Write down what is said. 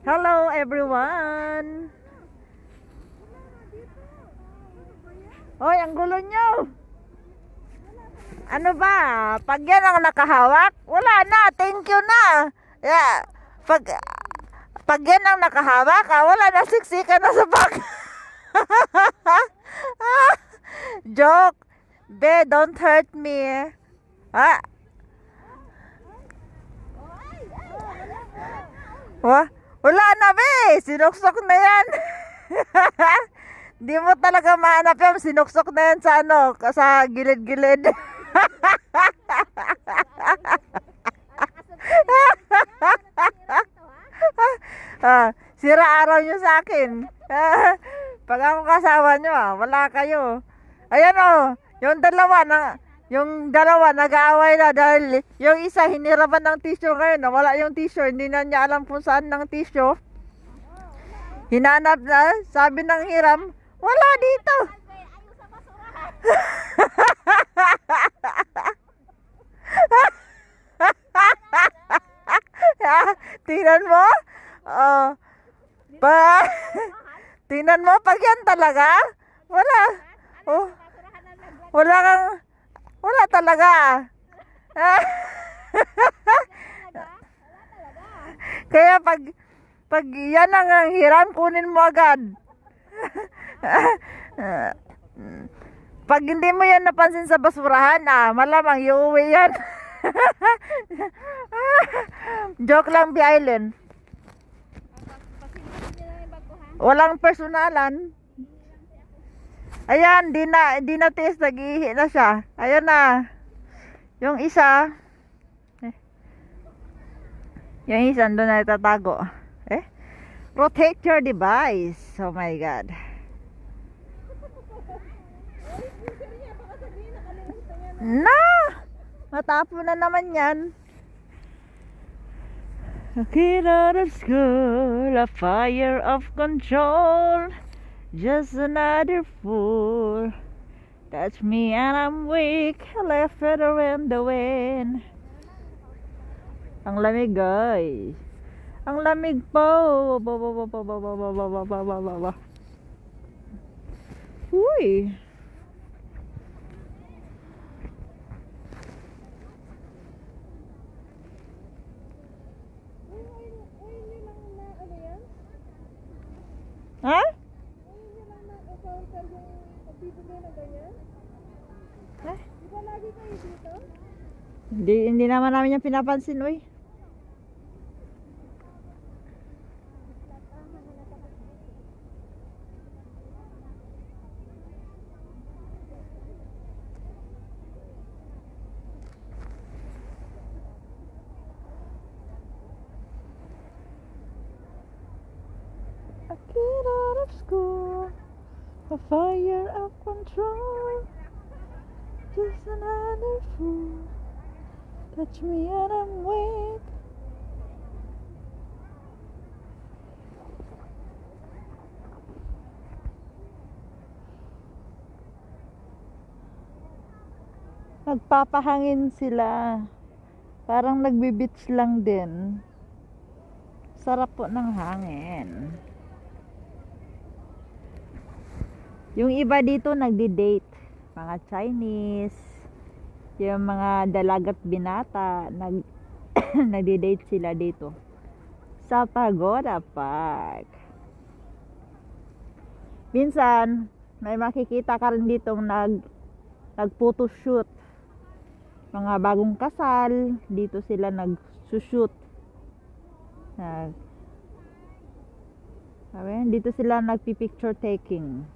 Hello everyone! Hoy, ang gulo nyo! Ano ba? Pag yan ang nakahawak, wala na, thank you na! Yeah. Pag yan ang nakahawak, wala na, siksikan na sa bag! Joke! Be, don't hurt me! Ha? Wala na, be! Sinuksok na yan! Di mo talaga mahanap yan. Sinuksok na yan sa ano, sa gilid-gilid. Sira araw nyo sa akin. Pag ako kasama nyo, wala kayo. Ayan o, yung dalawa nag-aaway na dahil yung isa hinirapan ng tissue ngayon. Wala yung tissue, hindi na niya alam kung saan ng tissue. Hinanap na, sabi ng hiram, wala dito. Tingnan mo? Tingnan mo, pag yan talaga, wala. Wala talaga. Kaya pag yan ang hiram, kunin mo agad. Pag hindi mo yan napansin sa basurahan, malamang iuwi yan. Joke lang, B-Island. Walang personalan. Ayan, di na taste, nag-ihi na siya. Ayan na. Yung isa, doon na itatago. Protect your device. Oh my God. Na! Matapo na naman yan. A kid out of school, a fire of control, just another fool. Touch me and I'm weak, left it around the wind. Ang lamig, guys. Ang lamig po. Uy. Ha? Hindi naman namin yung pinapansin, uy. A kid out of school, a fire of control, just another fool. Touch me and I'm weak. Nagpapahangin sila. Parang nagbi-beach lang din. Sarap po ng hangin. Yung iba dito nagdi-date, mga Chinese, yung mga dalagat binata, nagdi-date sila dito sa Pagoda Park. Minsan may makikita ka rin ditong nag-photoshoot. Mga bagong kasal, dito sila nag-shoot. Dito sila nagpi-picture taking.